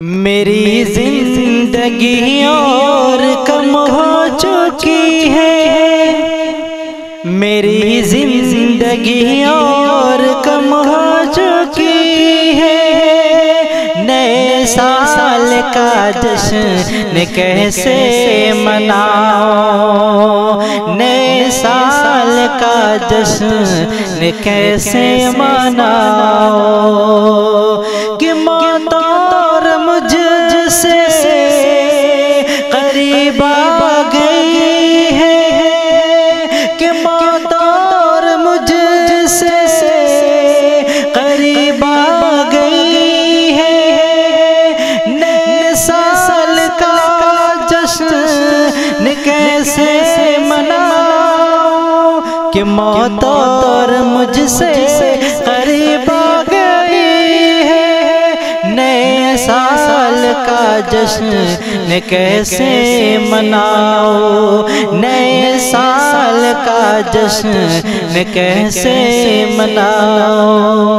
میری زندگی اور کم ہو چکی ہے، میری زندگی اور کم ہو چکی ہے، نئے سال کا جشن کیسے مناؤں، نئے سال کا جشن کیسے مناؤں کہ موت اور مجھ سے قریب آ گئی ہے، کہ موت اور مجھ سے قریب آ گئی ہے، نئے سال کا جشن کیسے مناؤں کہ موت اور مجھ سے قریب آ گئی ہے، نئے سال کا جشن کیسے مناؤں، نئے سال کا جشن کیسے مناؤں۔